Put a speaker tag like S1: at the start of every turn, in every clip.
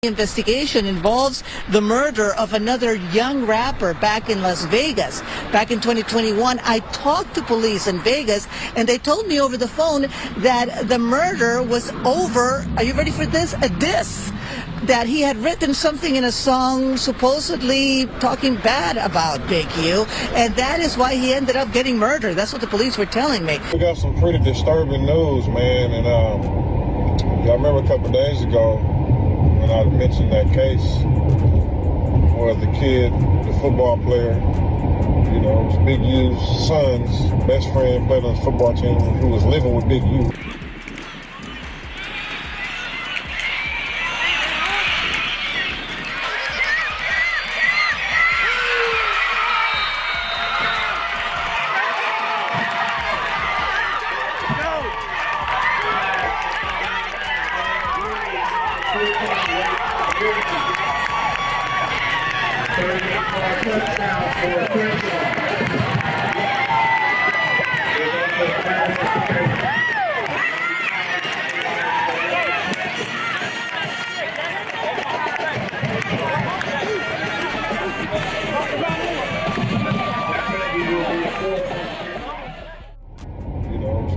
S1: Investigation involves the murder of another young rapper back in Las Vegas. Back in 2021, I talked to police in Vegas, and they told me over the phone that the murder was over, are you ready for this? A diss. That he had written something in a song supposedly talking bad about Big U, and that is why he ended up getting murdered. That's what the police were telling me.
S2: We got some pretty disturbing news, man, and y'all remember a couple of days ago when I mentioned that case where the kid, the football player, you know, it was Big U's son's best friend, played on his football team, who was living with Big U.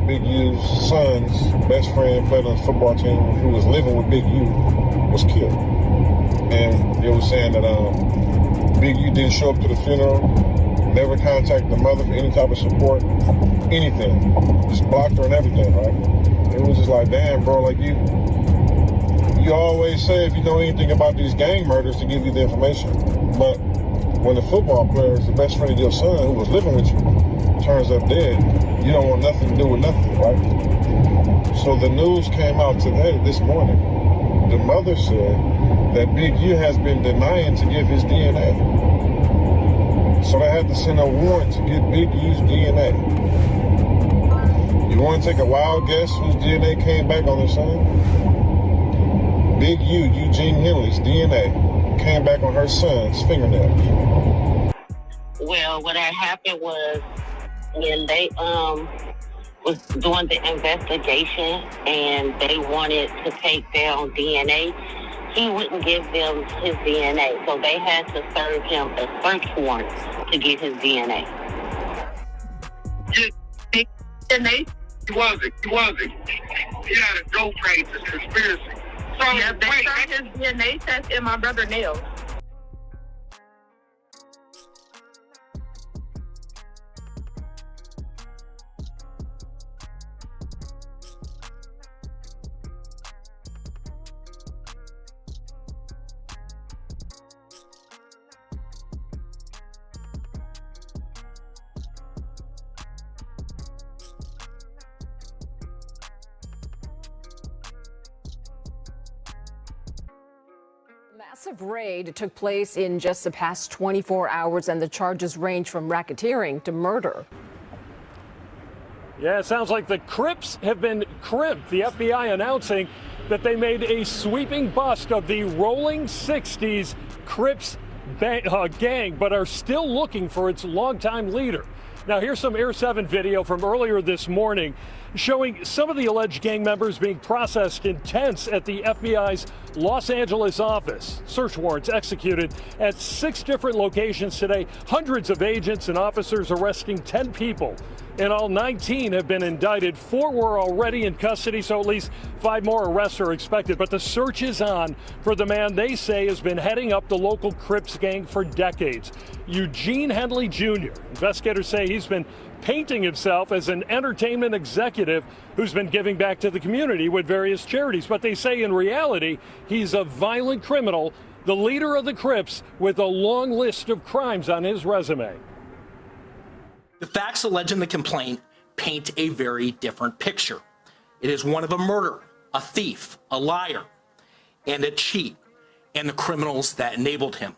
S2: Big U's son's best friend, played on his football team, who was living with Big U, was killed. And they were saying that Big U didn't show up to the funeral, never contacted the mother for any type of support, anything. Just blocked her and everything, right? It was just like, damn, bro, like you always say if you know anything about these gang murders to give you the information. But when the football player is the best friend of your son who was living with you turns up dead, you don't want nothing to do with nothing, right? So the news came out today, this morning. The mother said that Big U has been denying to give his DNA. So they had to send a warrant to get Big U's DNA. You want to take a wild guess whose DNA came back on his son? Big U, Eugene Henley's DNA came back on her son's fingernails.
S3: Well, what had happened was, when they was doing the investigation and they wanted to take down DNA, he wouldn't give them his DNA. So they had to serve him a search warrant to get his DNA.
S4: DNA? He wasn't. He had a dope case, a conspiracy. So
S5: yeah, they found his DNA test in my brother's nails.
S6: Massive raid took place in just the past 24 hours, and the charges range from racketeering to murder.
S7: Yeah, it sounds like the Crips have been crimped. The FBI announcing that they made a sweeping bust of the Rolling 60s Crips gang, but are still looking for its longtime leader. Now, here's some Air 7 video from earlier this morning showing some of the alleged gang members being processed in tents at the FBI's Los Angeles office. Search warrants executed at 6 different locations today. Hundreds of agents and officers arresting 10 people. In all, 19 have been indicted. 4 were already in custody, so at least 5 more arrests are expected. But the search is on for the man they say has been heading up the local Crips gang for decades, Eugene Henley Jr. Investigators say he's been painting himself as an entertainment executive who's been giving back to the community with various charities. But they say in reality, he's a violent criminal, the leader of the Crips with a long list of crimes on his resume.
S8: The facts alleged in the complaint paint a very different picture. It is one of a murderer, a thief, a liar, and a cheat, and the criminals that enabled him.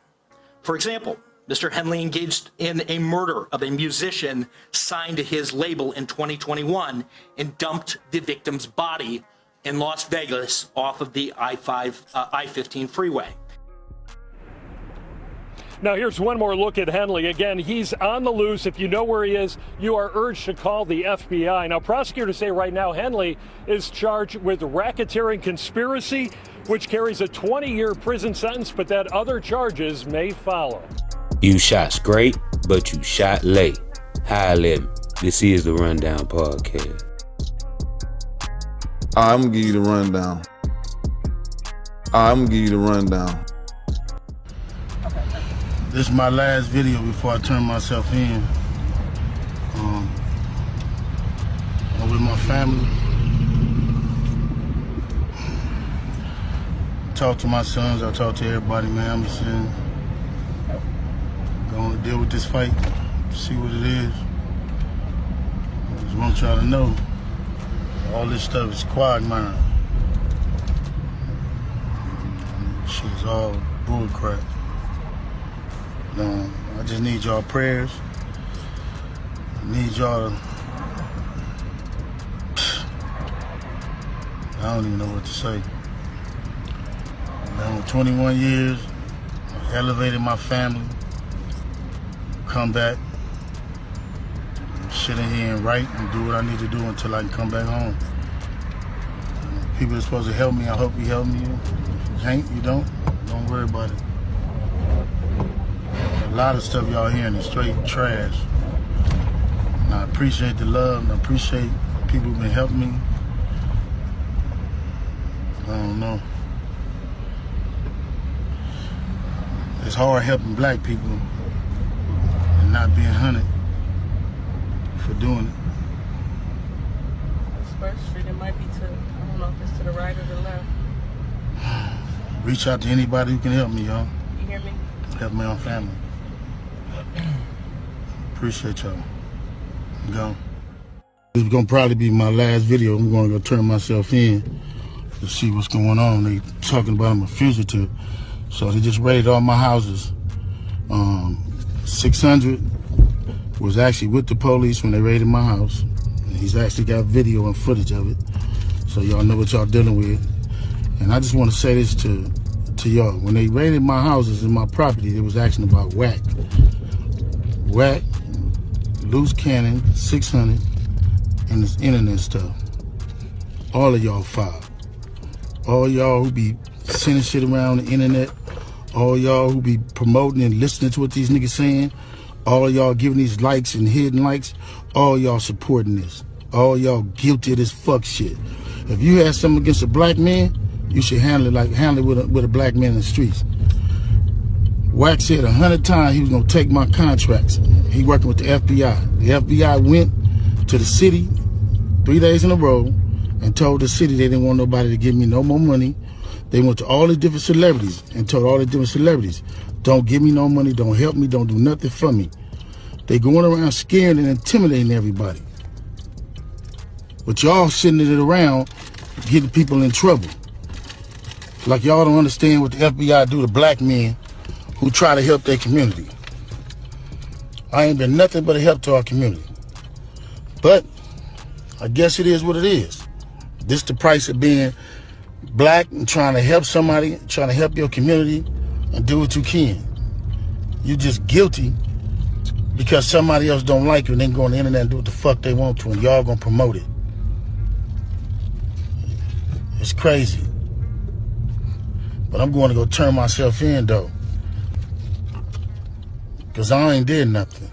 S8: For example, Mr. Henley engaged in a murder of a musician signed to his label in 2021 and dumped the victim's body in Las Vegas off of the I-15 freeway.
S7: Now, here's one more look at Henley. Again, he's on the loose. If you know where he is, you are urged to call the FBI. Now, prosecutors say right now Henley is charged with racketeering conspiracy, which carries a 20-year prison sentence, but that other charges may follow.
S9: You shot straight, but you shot late. Hi, Lim. This is the Rundown Podcast.
S2: I'm gonna give you the rundown.
S10: This is my last video before I turn myself in. I'm with my family. Talk to my sons, I talk to everybody, man. I'm just saying, gonna deal with this fight, see what it is. I just want y'all to know, all this stuff is quagmire. Shit is all bull crap. I just need y'all prayers. I need y'all to... I don't even know what to say. Man, with 21 years, I elevated my family. Come back, sit in here and write and do what I need to do until I can come back home. People are supposed to help me. I hope you help me. If you can't, you don't worry about it. A lot of stuff y'all hearing is straight trash. And I appreciate the love and I appreciate people who've been helping me. I don't know. It's hard helping black people and not being hunted for doing it.
S5: First Street, it might be to, I don't know if it's to the right or the left.
S10: Reach out to anybody who can help me, y'all.
S5: You hear me?
S10: Help my own family. Appreciate y'all. Go. This is gonna probably be my last video. I'm gonna go turn myself in to see what's going on. They talking about I'm a fugitive. So they just raided all my houses. 600 was actually with the police when they raided my house. And he's actually got video and footage of it. So y'all know what y'all dealing with. And I just want to say this to y'all. When they raided my houses and my property, they was asking about whack, loose cannon, 600, and this internet stuff. All of y'all filed. All y'all who be sending shit around the internet, all y'all who be promoting and listening to what these niggas saying, all y'all giving these likes and hidden likes, all y'all supporting this. All y'all guilty of this fuck shit. If you had something against a black man, you should handle it with a black man in the streets. Wack said 100 times he was gonna take my contracts. He working with the FBI. The FBI went to the city 3 days in a row and told the city they didn't want nobody to give me no more money. They went to all the different celebrities and told all the different celebrities, don't give me no money, don't help me, don't do nothing for me. They going around scaring and intimidating everybody. But y'all sitting it around getting people in trouble. Like y'all don't understand what the FBI do to black men who try to help their community. I ain't been nothing but a help to our community. But I guess it is what it is. This the price of being black and trying to help somebody, trying to help your community and do what you can. You just guilty because somebody else don't like you and then go on the internet and do what the fuck they want to and y'all gonna promote it. It's crazy. But I'm going to go turn myself in though. Because I ain't did nothing.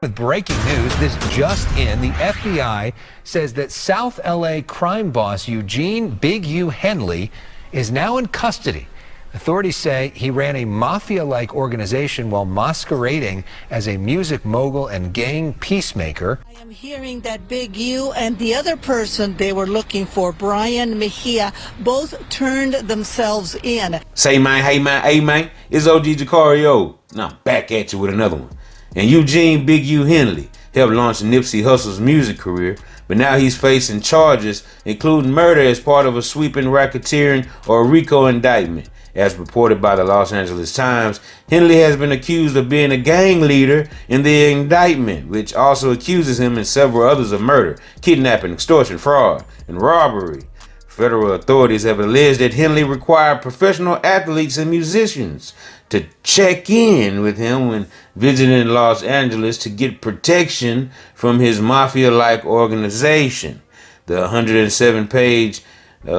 S11: With breaking news, this just in, the FBI says that South LA crime boss Eugene Big U Henley is now in custody. Authorities say he ran a mafia-like organization while masquerading as a music mogul and gang peacemaker.
S1: I am hearing that Big U and the other person they were looking for, Brian Mejia, both turned themselves in.
S9: Say man, hey man, hey man, it's OG Jucario. Now I'm back at you with another one. And Eugene Big U Henley helped launch Nipsey Hussle's music career, but now he's facing charges, including murder as part of a sweeping racketeering or Rico indictment. As reported by the Los Angeles Times, Henley has been accused of being a gang leader in the indictment, which also accuses him and several others of murder, kidnapping, extortion, fraud, and robbery. Federal authorities have alleged that Henley required professional athletes and musicians to check in with him when visiting Los Angeles to get protection from his mafia-like organization. The 107-page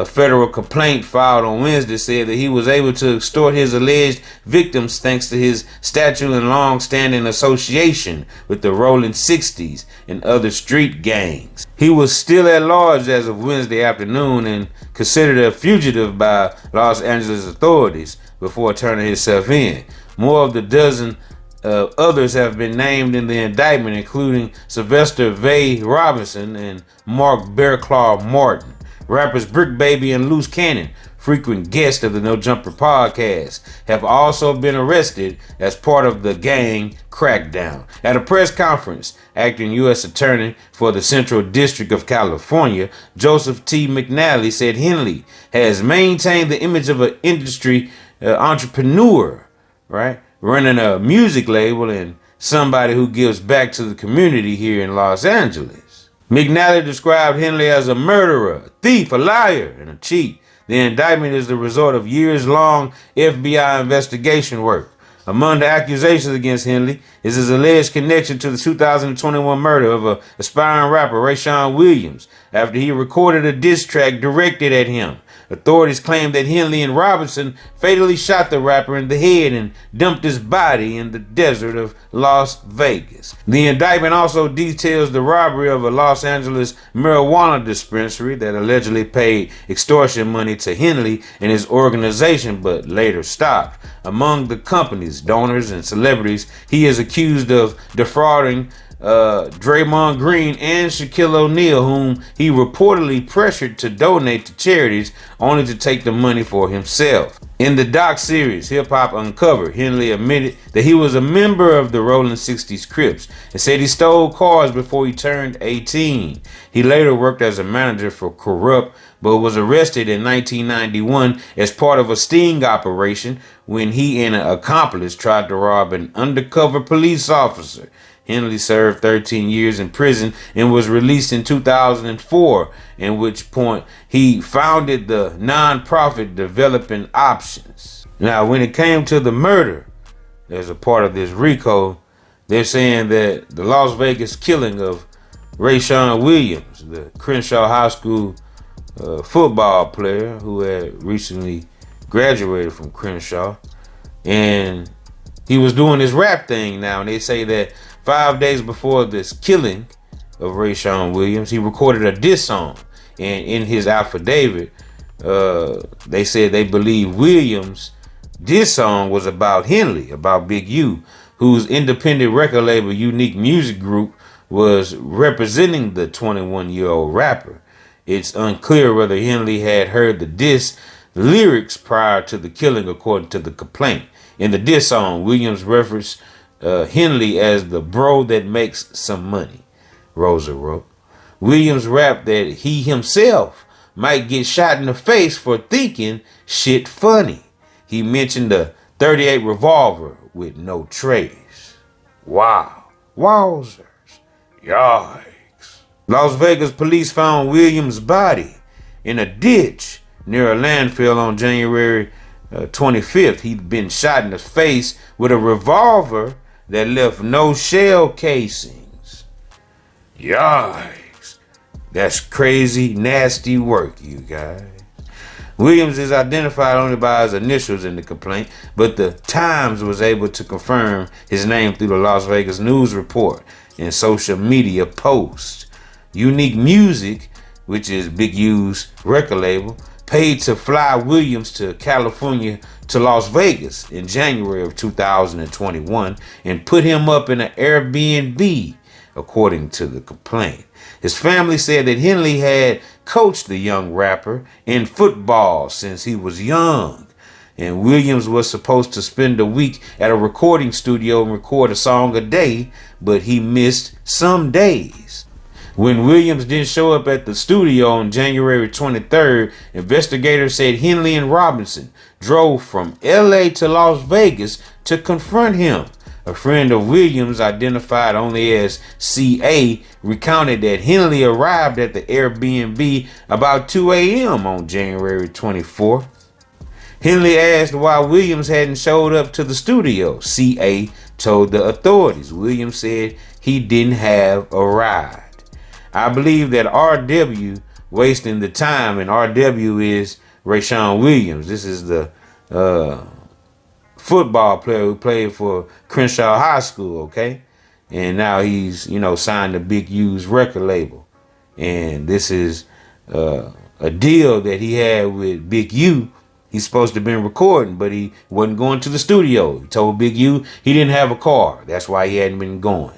S9: federal complaint filed on Wednesday said that he was able to extort his alleged victims thanks to his statute and long-standing association with the Rolling 60s and other street gangs. He was still at large as of Wednesday afternoon and considered a fugitive by Los Angeles authorities before turning himself in. More of the dozen others have been named in the indictment, including Sylvester Vay Robinson and Mark Bearclaw Martin. Rappers Brick Baby and Loose Cannon, frequent guests of the No Jumper podcast, have also been arrested as part of the gang crackdown. At a press conference, acting U.S. Attorney for the Central District of California, Joseph T. McNally, said Henley has maintained the image of an industry entrepreneur, right, running a music label and somebody who gives back to the community here in Los Angeles. McNally described Henley as a murderer, a thief, a liar, and a cheat. The indictment is the result of years-long FBI investigation work. Among the accusations against Henley is his alleged connection to the 2021 murder of an aspiring rapper, Rayshawn Williams, after he recorded a diss track directed at him. Authorities claim that Henley and Robinson fatally shot the rapper in the head and dumped his body in the desert of Las Vegas. The indictment also details the robbery of a Los Angeles marijuana dispensary that allegedly paid extortion money to Henley and his organization but later stopped. Among the company's donors and celebrities, he is accused of defrauding Draymond Green and Shaquille O'Neal, whom he reportedly pressured to donate to charities only to take the money for himself. In the doc series Hip Hop Uncovered, Henley admitted that he was a member of the Rolling 60s Crips and said he stole cars before he turned 18. He later worked as a manager for Corrupt, but was arrested in 1991 as part of a sting operation when he and an accomplice tried to rob an undercover police officer. Henley served 13 years in prison and was released in 2004, at which point he founded the nonprofit Developing Options. Now, when it came to the murder, as a part of this Rico, they're saying that the Las Vegas killing of Rayshawn Williams, the Crenshaw High School football player who had recently graduated from Crenshaw, and he was doing this rap thing now, and they say that 5 days before this killing of Rayshawn Williams, he recorded a diss song. And in his affidavit, they said they believe Williams' diss song was about Henley, about Big U, whose independent record label Unique Music Group was representing the 21-year-old rapper. It's unclear whether Henley had heard the diss lyrics prior to the killing, according to the complaint. In the diss song, Williams referenced Henley as the bro that makes some money, Rosa wrote. Williams rapped that he himself might get shot in the face for thinking shit funny. He mentioned a .38 revolver with no trace. Wow. Wowzers. Yikes. Las Vegas police found Williams' body in a ditch near a landfill on January 25th. He'd been shot in the face with a revolver that left no shell casings. Yikes. That's crazy, nasty work, you guys. Williams is identified only by his initials in the complaint, but the Times was able to confirm his name through the Las Vegas News report and social media posts. Unique Music, which is Big U's record label, paid to fly Williams to California to Las Vegas in January of 2021 and put him up in an Airbnb, according to the complaint. His family said that Henley had coached the young rapper in football since he was young, and Williams was supposed to spend a week at a recording studio and record a song a day, but he missed some days. When Williams didn't show up at the studio on January 23rd, investigators said Henley and Robinson drove from LA to Las Vegas to confront him. A friend of Williams, identified only as CA, recounted that Henley arrived at the Airbnb about 2 a.m. on January 24th. Henley asked why Williams hadn't showed up to the studio. CA told the authorities Williams said he didn't have a ride. I believe that RW wasting the time, and RW is Rayshawn Williams. This is the football player who played for Crenshaw High School, okay? And now he's, signed to Big U's record label. And this is a deal that he had with Big U. He's supposed to have been recording, but he wasn't going to the studio. He told Big U he didn't have a car. That's why he hadn't been going.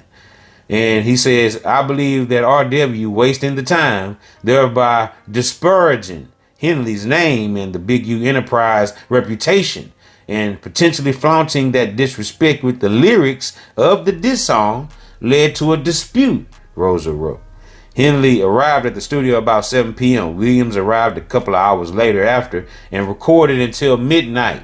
S9: And he says, I believe that RW wasting the time, thereby disparaging Henley's name and the Big U Enterprise reputation, and potentially flaunting that disrespect with the lyrics of the diss song, led to a dispute, Rosa wrote. Henley arrived at the studio about 7 p.m. Williams arrived a couple of hours later after and recorded until midnight.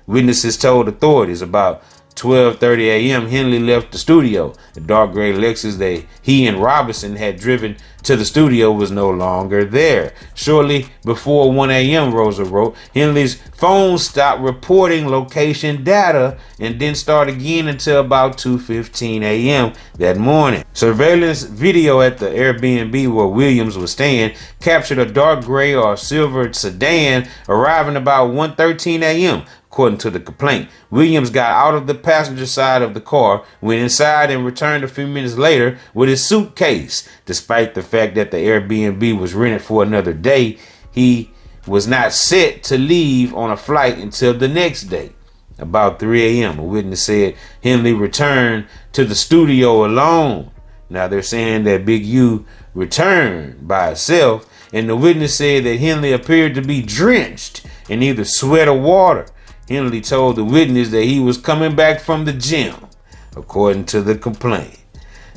S9: Witnesses told authorities about 12:30 a.m. Henley left the studio. The dark gray Lexus that he and Robinson had driven to the studio was no longer there. Shortly before 1 a.m., Rosa wrote, Henley's phone stopped reporting location data and didn't start again until about 2:15 a.m. that morning. Surveillance video at the Airbnb where Williams was staying captured a dark gray or silver sedan arriving about 1:13 a.m. According to the complaint, Williams got out of the passenger side of the car, went inside, and returned a few minutes later with his suitcase. Despite the fact that the Airbnb was rented for another day, he was not set to leave on a flight until the next day. About 3 a.m., a witness said Henley returned to the studio alone. Now they're saying that Big U returned by itself, and the witness said that Henley appeared to be drenched in either sweat or water. Henley told the witness that he was coming back from the gym, according to the complaint.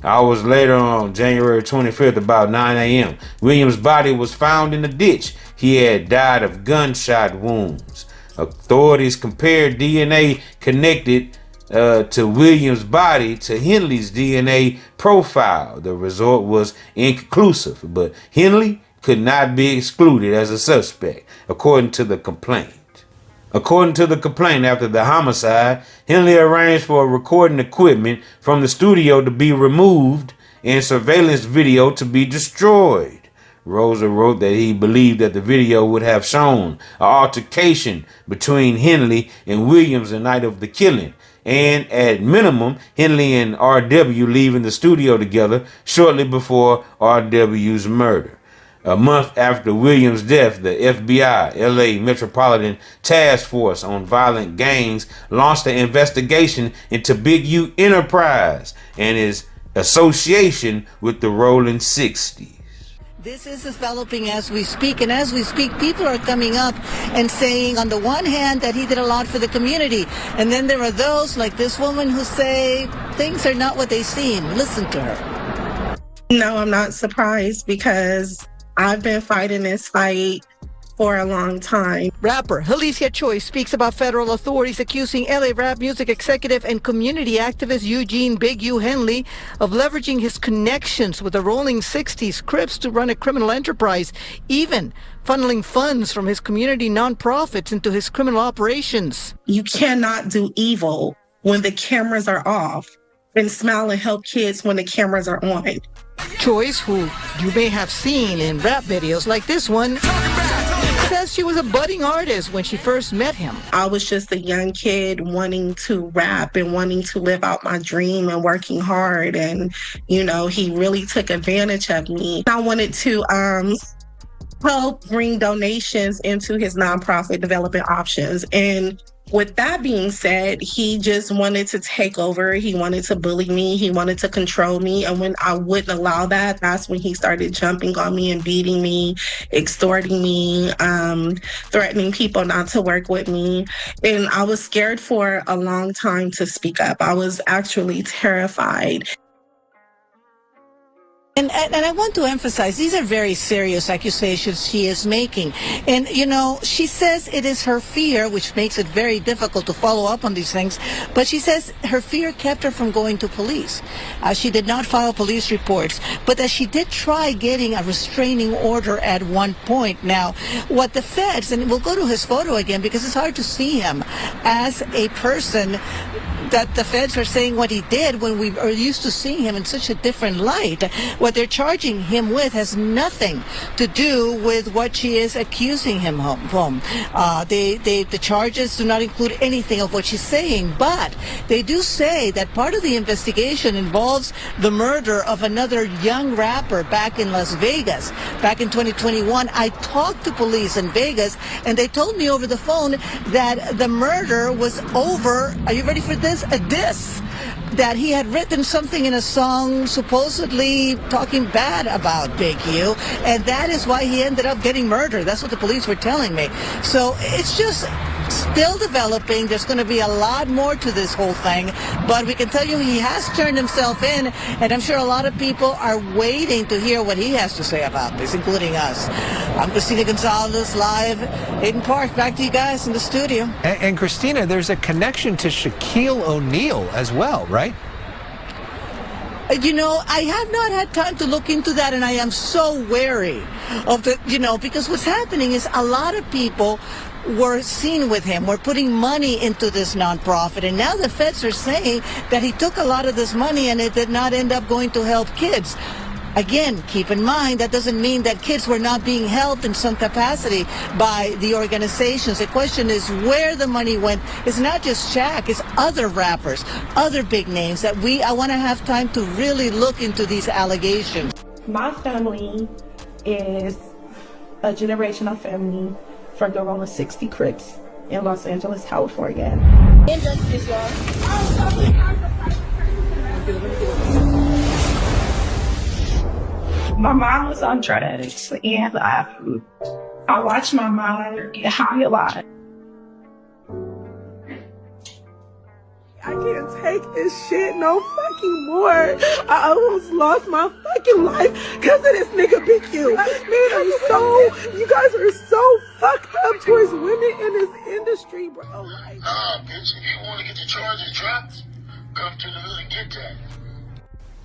S9: Hours later, on January 25th, about 9 a.m., Williams' body was found in a ditch. He had died of gunshot wounds. Authorities compared DNA connected to Williams' body to Henley's DNA profile. The result was inconclusive, but Henley could not be excluded as a suspect, according to the complaint. According to the complaint, after the homicide, Henley arranged for recording equipment from the studio to be removed and surveillance video to be destroyed. Rosa wrote that he believed that the video would have shown an altercation between Henley and Williams the night of the killing, and at minimum, Henley and RW leaving the studio together shortly before RW's murder. A month after Williams' death, the FBI, LA Metropolitan Task Force on Violent Gangs, launched an investigation into Big U Enterprise and his association with the Rolling 60s.
S1: This is developing as we speak, and as we speak, people are coming up and saying, on the one hand, that he did a lot for the community, and then there are those like this woman who say things are not what they seem. Listen to her.
S12: No, I'm not surprised because I've been fighting this fight for a long time.
S1: Rapper Alicia Choi speaks about federal authorities accusing LA rap music executive and community activist Eugene Big U Henley of leveraging his connections with the Rolling 60s Crips to run a criminal enterprise, even funneling funds from his community nonprofits into his criminal operations.
S12: You cannot do evil when the cameras are off and smile and help kids when the cameras are on.
S1: Choice, who you may have seen in rap videos like this one, says she was a budding artist when she first met him.
S12: I was just a young kid wanting to rap and wanting to live out my dream and working hard. And, he really took advantage of me. I wanted to help bring donations into his nonprofit Development Options. And with that being said, he just wanted to take over. He wanted to bully me. He wanted to control me. And when I wouldn't allow that, that's when he started jumping on me and beating me, extorting me, threatening people not to work with me. And I was scared for a long time to speak up. I was actually terrified.
S1: And I want to emphasize, these are very serious accusations she is making. And, you know, she says it is her fear, which makes it very difficult to follow up on these things. But she says her fear kept her from going to police. She did not file police reports, but that she did try getting a restraining order at one point. Now, what the feds, and we'll go to his photo again because it's hard to see him as a person that the feds are saying what he did when we are used to seeing him in such a different light. What they're charging him with has nothing to do with what she is accusing him of. The charges do not include anything of what she's saying, but they do say that part of the investigation involves the murder of another young rapper back in Las Vegas. Back in 2021, I talked to police in Vegas, and they told me over the phone that the murder was over, are you ready for this? A diss, that he had written something in a song supposedly talking bad about Big U, and that is why he ended up getting murdered. That's what the police were telling me. So it's just still developing. There's going to be a lot more to this whole thing, but we can tell you he has turned himself in, and I'm sure a lot of people are waiting to hear what he has to say about this, including us. I'm Christina Gonzalez, live in Park. Back to you guys in the studio.
S11: And Christina, there's a connection to Shaquille O'Neal as well, right?
S1: You know, I have not had time to look into that, and I am so wary of the, you know, because what's happening is a lot of people were seen with him, were putting money into this nonprofit, and now the feds are saying that he took a lot of this money and it did not end up going to help kids. Again, keep in mind, that doesn't mean that kids were not being helped in some capacity by the organizations. The question is where the money went. It's not just Shaq, it's other rappers, other big names that I want to have time to really look into these allegations.
S13: My family is a generational family from the Rolling 60 Crips in Los Angeles, California. Injustice, y'all. My mom was on drugs, and I watched my mom get high a lot. I can't take this shit no fucking more. I almost lost my fucking life because of this nigga Big U. You guys are so fucked up towards women in this industry, bro.
S4: Bitch, if you want to get the charges dropped, come to the hood and get that.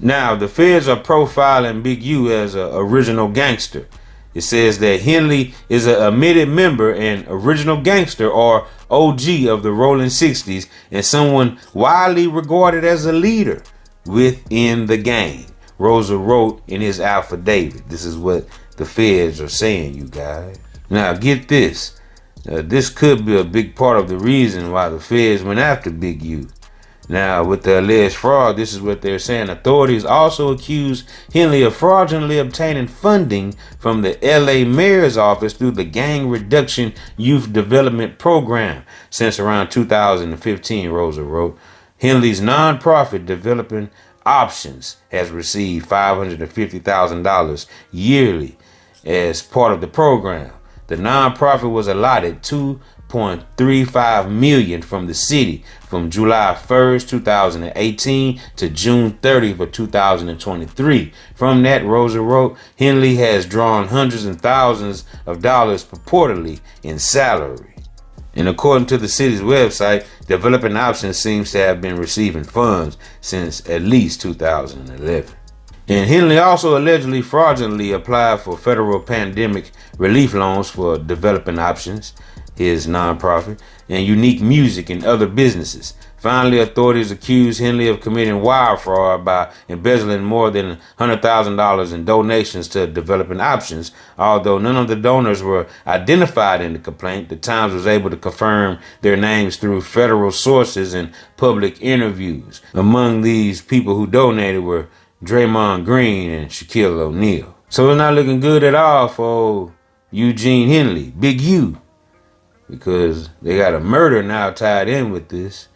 S9: Now, the feds are profiling Big U as an original gangster. It says that Henley is an admitted member and original gangster, or OG, of the Rolling 60s, and someone widely regarded as a leader within the gang. Rosa wrote in his affidavit. This is what the feds are saying, you guys. Now, get this. This could be a big part of the reason why the feds went after Big U. Now, with the alleged fraud, this is what they're saying. Authorities also accused Henley of fraudulently obtaining funding from the LA mayor's office through the Gang Reduction Youth Development Program. Since around 2015, Rosa wrote, Henley's nonprofit Developing Options has received $550,000 yearly as part of the program. The nonprofit was allotted $2.35 million from the city from July 1st, 2018 to June 30th of 2023. From that, Rosa wrote, Henley has drawn hundreds and thousands of dollars purportedly in salary. And according to the city's website, Developing Options seems to have been receiving funds since at least 2011. And Henley also allegedly fraudulently applied for federal pandemic relief loans for Developing Options, his nonprofit, and Unique Music and other businesses. Finally, authorities accused Henley of committing wire fraud by embezzling more than $100,000 in donations to Developing Options. Although none of the donors were identified in the complaint, the Times was able to confirm their names through federal sources and public interviews. Among these people who donated were Draymond Green and Shaquille O'Neal. So it's not looking good at all for Eugene Henley, Big U, because they got a murder now tied in with this.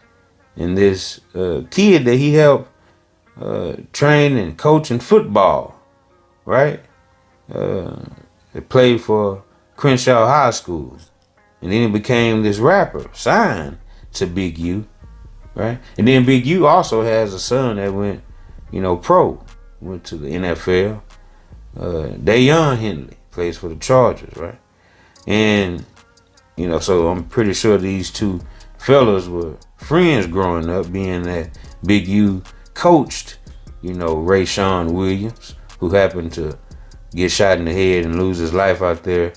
S9: And this kid that he helped train and coach in football, right? They played for Crenshaw High School. And then he became this rapper, signed to Big U, right? And then Big U also has a son that went, pro, went to the NFL. Dayon Henley plays for the Chargers, right? And, you know, so I'm pretty sure these two fellas were friends growing up, being that Big U coached, you know, Rayshawn Williams, who happened to get shot in the head and lose his life out there,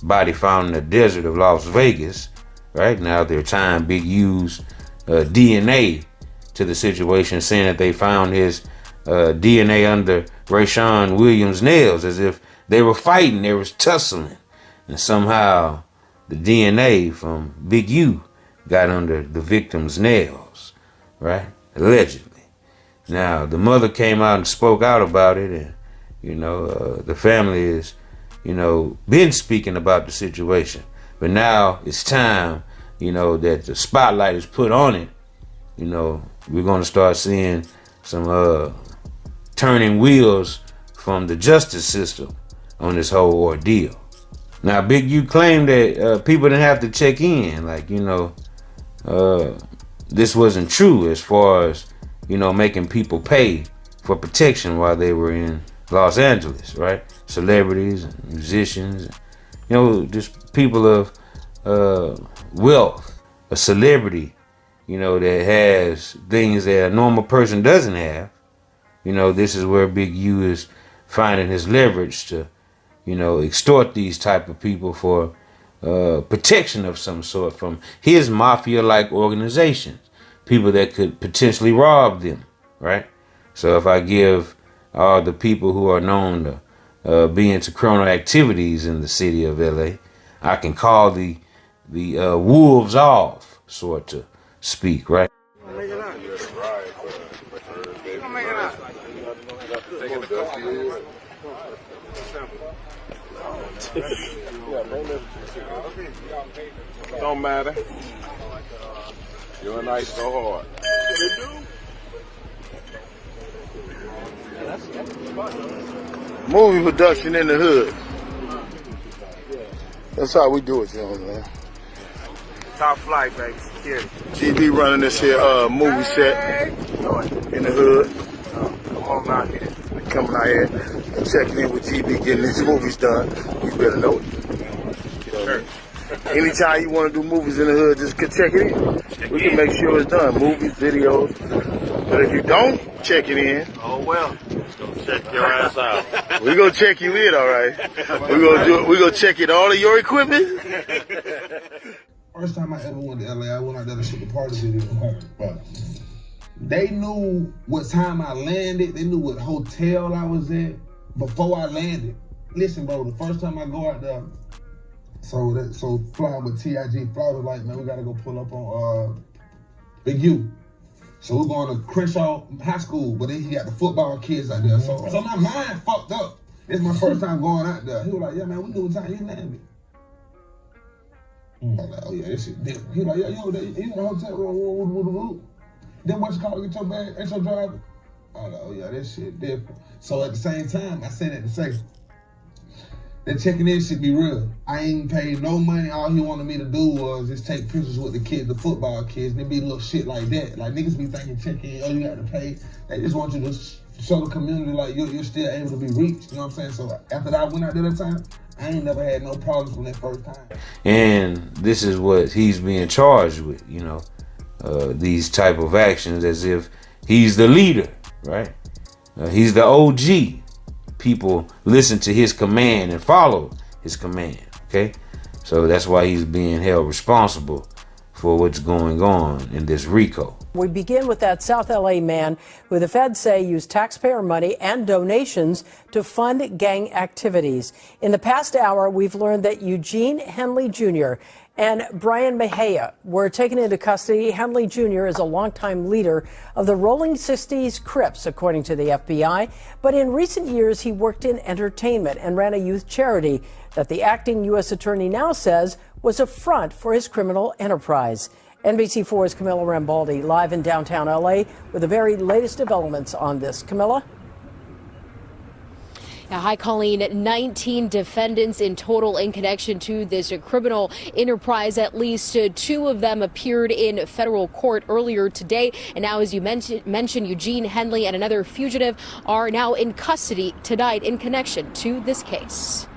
S9: body found in the desert of Las Vegas, right? Now they're tying Big U's DNA to the situation, saying that they found his DNA under Rayshawn Williams' nails, as if they were fighting, they was tussling, and somehow the DNA from Big U got under the victim's nails, right? Allegedly. Now, the mother came out and spoke out about it, and, you know, the family is, you know, been speaking about the situation. But now it's time, you know, that the spotlight is put on it. You know, we're going to start seeing some turning wheels from the justice system on this whole ordeal. Now, Big U claimed that people didn't have to check in. Like, you know, this wasn't true as far as, you know, making people pay for protection while they were in Los Angeles, right? Celebrities and musicians, and, you know, just people of wealth, a celebrity, you know, that has things that a normal person doesn't have. You know, this is where Big U is finding his leverage to, you know, extort these type of people for protection of some sort from his mafia-like organizations, people that could potentially rob them, right? So if I give all the people who are known to be into criminal activities in the city of LA, I can call the wolves off, so to speak, right?
S2: Don't matter. You're nice so hard.
S10: Movie production in the hood. That's how we do it, you know, man.
S4: Top flight, baby. Security.
S10: GB running this here movie set in the hood.
S4: Come on out here.
S10: Coming out here and checking in with GB, getting these movies done. You better know it.
S4: Sure.
S10: Anytime you want to do movies in the hood, just check it in. We can make sure it's done. Movies, videos. But if you don't check it in,
S4: Oh well. Just gonna check your ass out.
S10: we're gonna check you in, all right. We're gonna check in all of your equipment.
S14: First time I ever went to LA, I went out there to shoot the party video. But they knew what time I landed. They knew what hotel I was at before I landed. Listen, bro, the first time I go out there, so flying with TIG, Fly was like, man, we gotta go pull up on Big U. So we're going to Crenshaw High School, but then he got the football kids out there. So my mind fucked up. It's my first time going out there. He was like, yeah, man, we knew what time you landed. I was like, oh yeah, this shit different. He was like, yeah, you in the hotel room, then what you call it, get your bag, ain't your driver? I was like, oh yeah, this shit different. So at the same time, I said that to say, that checking in should be real. I ain't paid no money. All he wanted me to do was just take pictures with the kids, the football kids, and it be little shit like that. Like niggas be thinking check in, oh you got to pay. They just want you to show the community like you're still able to be reached. You know what I'm saying? So after that I went out there that time, I ain't never had no problems from that first time.
S9: And this is what he's being charged with, you know, these type of actions as if he's the leader, right? He's the OG. People listen to his command and follow his command, okay? So that's why he's being held responsible for what's going on in this Rico.
S15: We begin with that South LA man who the feds say used taxpayer money and donations to fund gang activities. In the past hour, we've learned that Eugene Henley Jr. and Brian Mejia were taken into custody. Henley Jr. is a longtime leader of the Rolling 60s Crips, according to the FBI. But in recent years, he worked in entertainment and ran a youth charity that the acting U.S. attorney now says was a front for his criminal enterprise. NBC4's Camilla Rambaldi live in downtown L.A. with the very latest developments on this. Camilla?
S6: Now, hi, Colleen. 19 defendants in total in connection to this criminal enterprise. At least 2 of them appeared in federal court earlier today. And now, as you mentioned, Eugene Henley and another fugitive are now in custody tonight in connection to this case.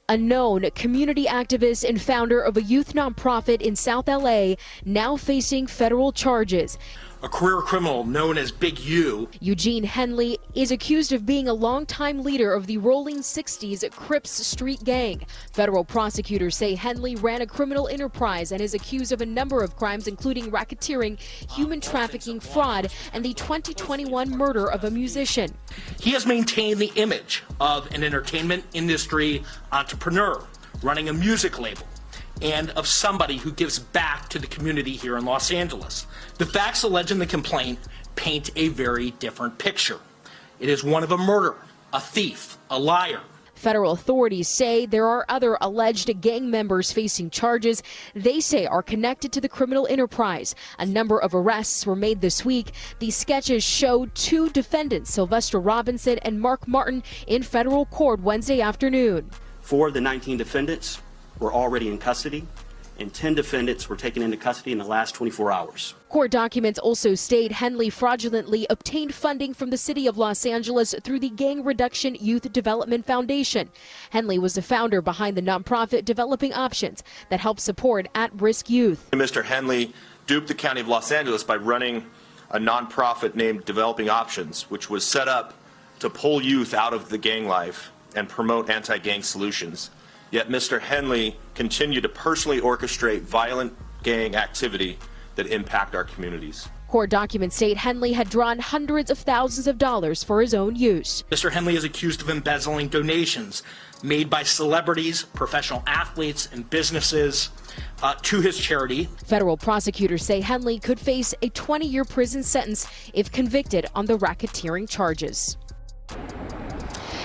S6: A known community activist and founder of a youth nonprofit in South LA now facing federal charges.
S8: A career criminal known as Big U.
S6: Eugene Henley is accused of being a longtime leader of the Rolling 60s Crips street gang. Federal prosecutors say Henley ran a criminal enterprise and is accused of a number of crimes, including racketeering, human trafficking, fraud, and the 2021 murder of a musician.
S8: He has maintained the image of an entertainment industry entrepreneur running a music label, and of somebody who gives back to the community here in Los Angeles. The facts alleged in the complaint paint a very different picture. It is one of a murderer, a thief, a liar.
S6: Federal authorities say there are other alleged gang members facing charges they say are connected to the criminal enterprise. A number of arrests were made this week. These sketches show 2 defendants, Sylvester Robinson and Mark Martin, in federal court Wednesday afternoon.
S16: 4 of the 19 defendants were already in custody, and 10 defendants were taken into custody in the last 24 hours.
S6: Court documents also state Henley fraudulently obtained funding from the city of Los Angeles through the Gang Reduction Youth Development Foundation. Henley was the founder behind the nonprofit Developing Options that helps support at-risk youth.
S17: Mr. Henley duped the county of Los Angeles by running a nonprofit named Developing Options, which was set up to pull youth out of the gang life and promote anti-gang solutions. Yet Mr. Henley continued to personally orchestrate violent gang activity that impact our communities.
S6: Court documents state Henley had drawn hundreds of thousands of dollars for his own use.
S8: Mr. Henley is accused of embezzling donations made by celebrities, professional athletes, and businesses to his charity.
S6: Federal prosecutors say Henley could face a 20-year prison sentence if convicted on the racketeering charges.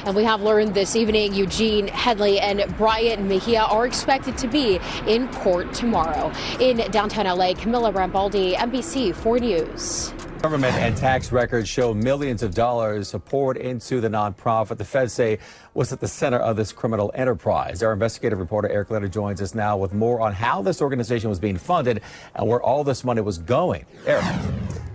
S6: And we have learned this evening Eugene Henley and Brian Mejia are expected to be in court tomorrow. In downtown LA, Camila Rambaldi, NBC 4 News.
S18: Government and tax records show millions of dollars poured into the nonprofit the feds say was at the center of this criminal enterprise. Our investigative reporter Eric Leonard joins us now with more on how this organization was being funded and where all this money was going. Eric.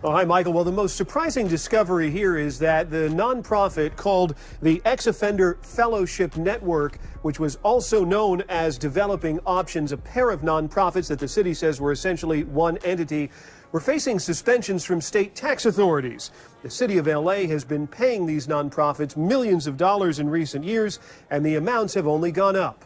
S19: Oh, hi, Michael. Well, the most surprising discovery here is that the nonprofit called the Ex-Offender Fellowship Network, which was also known as Developing Options, a pair of nonprofits that the city says were essentially one entity, were facing suspensions from state tax authorities. The city of LA has been paying these nonprofits millions of dollars in recent years, and the amounts have only gone up.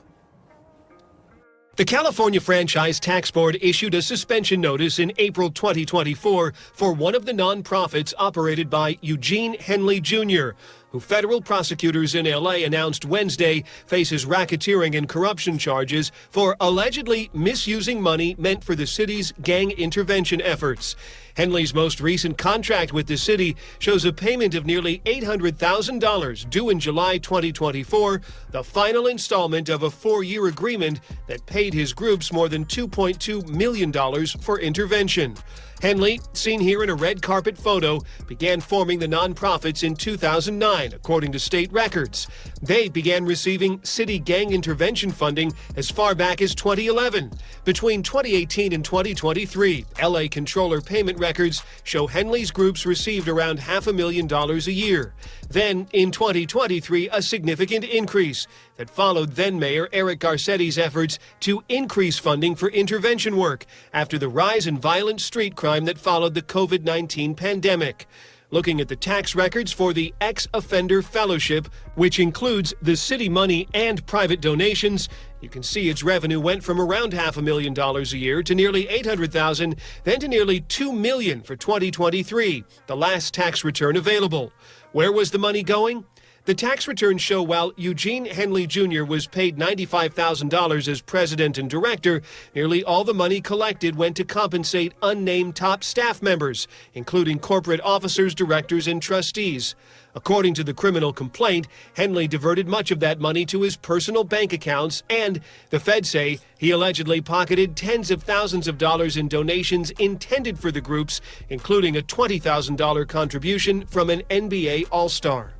S19: The California Franchise Tax Board issued a suspension notice in April 2024 for one of the nonprofits operated by Eugene Henley Jr., who federal prosecutors in LA announced Wednesday faces racketeering and corruption charges for allegedly misusing money meant for the city's gang intervention efforts. Henley's most recent contract with the city shows a payment of nearly $800,000 due in July 2024, the final installment of a 4-year agreement that paid his groups more than $2.2 million for intervention. Henley, seen here in a red carpet photo, began forming the nonprofits in 2009, according to state records. They began receiving city gang intervention funding as far back as 2011. Between 2018 and 2023, LA Controller payment records show Henley's groups received around $500,000 a year. Then, in 2023, a significant increase that followed then-Mayor Eric Garcetti's efforts to increase funding for intervention work after the rise in violent street crime that followed the COVID-19 pandemic. Looking at the tax records for the Ex-Offender Fellowship, which includes the city money and private donations, you can see its revenue went from around $500,000 a year to nearly $800,000, then to nearly $2 million for 2023, the last tax return available. Where was the money going? The tax returns show while Eugene Henley Jr. was paid $95,000 as president and director, nearly all the money collected went to compensate unnamed top staff members, including corporate officers, directors, and trustees. According to the criminal complaint, Henley diverted much of that money to his personal bank accounts, and the feds say he allegedly pocketed tens of thousands of dollars in donations intended for the groups, including a $20,000 contribution from an NBA All-Star.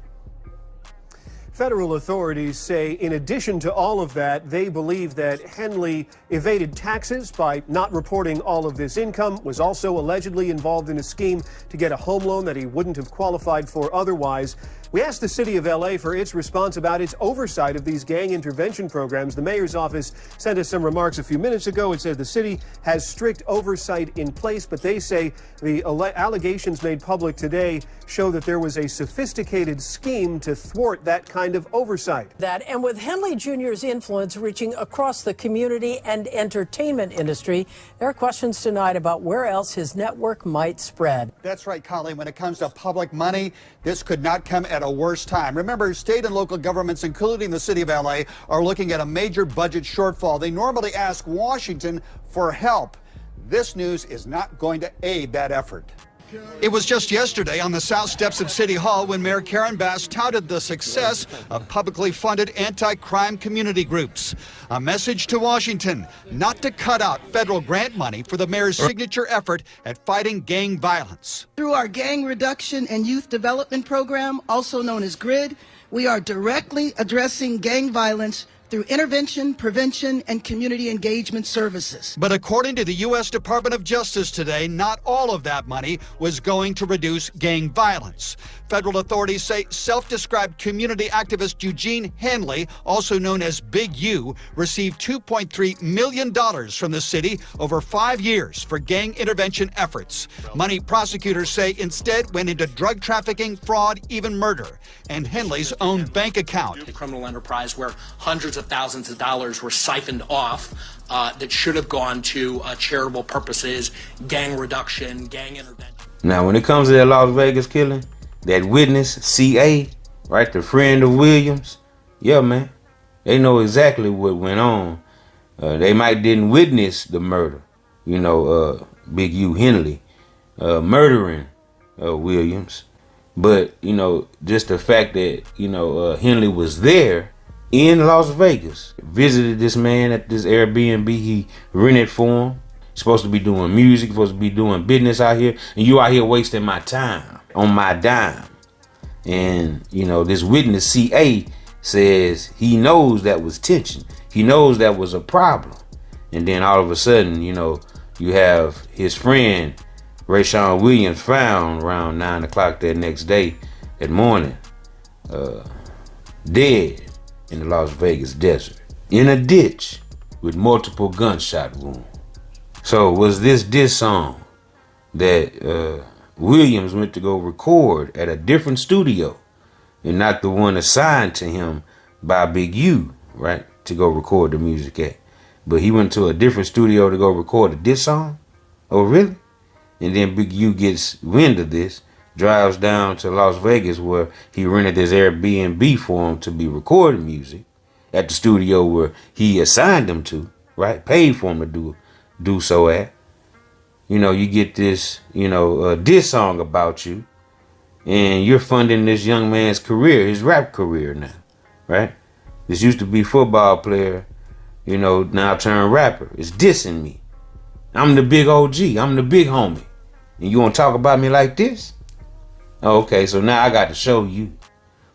S19: Federal authorities say in addition to all of that, they believe that Henley evaded taxes by not reporting all of this income, was also allegedly involved in a scheme to get a home loan that he wouldn't have qualified for otherwise. We asked the city of LA for its response about its oversight of these gang intervention programs. The mayor's office sent us some remarks a few minutes ago. It said the city has strict oversight in place, but they say the allegations made public today show that there was a sophisticated scheme to thwart that kind of oversight.
S15: That, and with Henley Jr.'s influence reaching across the community and entertainment industry, there are questions tonight about where else his network might spread.
S20: That's right, Colleen. When it comes to public money, this could not come at a worse time. Remember, state and local governments, including the city of LA, are looking at a major budget shortfall. They normally ask Washington for help. This news is not going to aid that effort. It was just yesterday on the south steps of City Hall when Mayor Karen Bass touted the success of publicly funded anti-crime community groups. A message to Washington not to cut out federal grant money for the mayor's signature effort at fighting gang violence.
S21: Through our Gang Reduction and Youth Development Program, also known as GRID, we are directly addressing gang violence through intervention, prevention, and community engagement services.
S20: But according to the U.S. Department of Justice today, not all of that money was going to reduce gang violence. Federal authorities say self-described community activist Eugene Henley, also known as Big U, received $2.3 million from the city over 5 years for gang intervention efforts. Money prosecutors say instead went into drug trafficking, fraud, even murder, and Henley's own bank account.
S8: A criminal enterprise where hundreds of thousands of dollars were siphoned off that should have gone to charitable purposes, gang reduction, gang intervention.
S9: Now, when it comes to that Las Vegas killing, that witness, CA, right, the friend of Williams, yeah, man, they know exactly what went on. They might didn't witness the murder, Big U Henley murdering Williams, but, just the fact that, Henley was there in Las Vegas, visited this man at this Airbnb he rented for him. Supposed to be doing music, supposed to be doing business out here, and you out here wasting my time on my dime. And this witness CA says he knows that was tension, he knows that was a problem, and then all of a sudden you have his friend Rayshawn Williams found around 9 o'clock that morning, dead in the Las Vegas desert, in a ditch with multiple gunshot wounds. So was this song that Williams went to go record at a different studio and not the one assigned to him by Big U, right, to go record the music at? But he went to a different studio to go record a diss song? Oh, really? And then Big U gets wind of this, drives down to Las Vegas where he rented this Airbnb for him to be recording music at the studio where he assigned him to, right? Paid for him to do so at. You get this, diss song about you, and you're funding this young man's career, his rap career now, right? This used to be football player, now turned rapper. It's dissing me. I'm the big OG. I'm the big homie. And you want to talk about me like this? Okay, so now I got to show you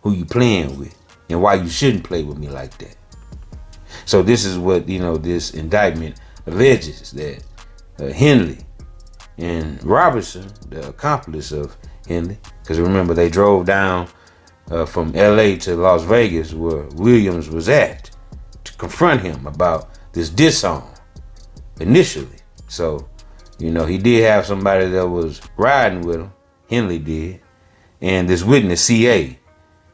S9: who you playing with and why you shouldn't play with me like that. So this is what, this indictment alleges, that Henley and Robertson, the accomplice of Henley, because remember they drove down from LA to Las Vegas where Williams was at to confront him about this diss song initially. So, he did have somebody that was riding with him, Henley did, and this witness, CA,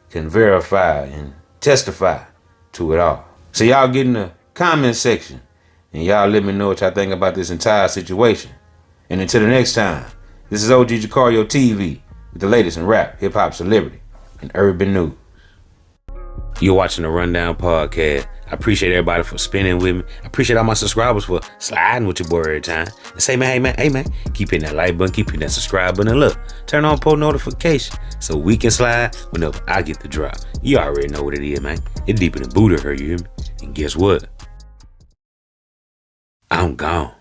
S9: can verify and testify to it all. So y'all get in the comment section and y'all let me know what y'all think about this entire situation. And until the next time, this is OG Jucario TV with the latest in rap, hip-hop, celebrity, and urban news. You're watching the Rundown Podcast. I appreciate everybody for spending with me. I appreciate all my subscribers for sliding with your boy every time. And say, hey man, keep hitting that like button, keep hitting that subscribe button, and look, turn on post notification so we can slide whenever I get the drop. You already know what it is, man. It's deeper than Buddha, you hear me? And guess what? I'm gone.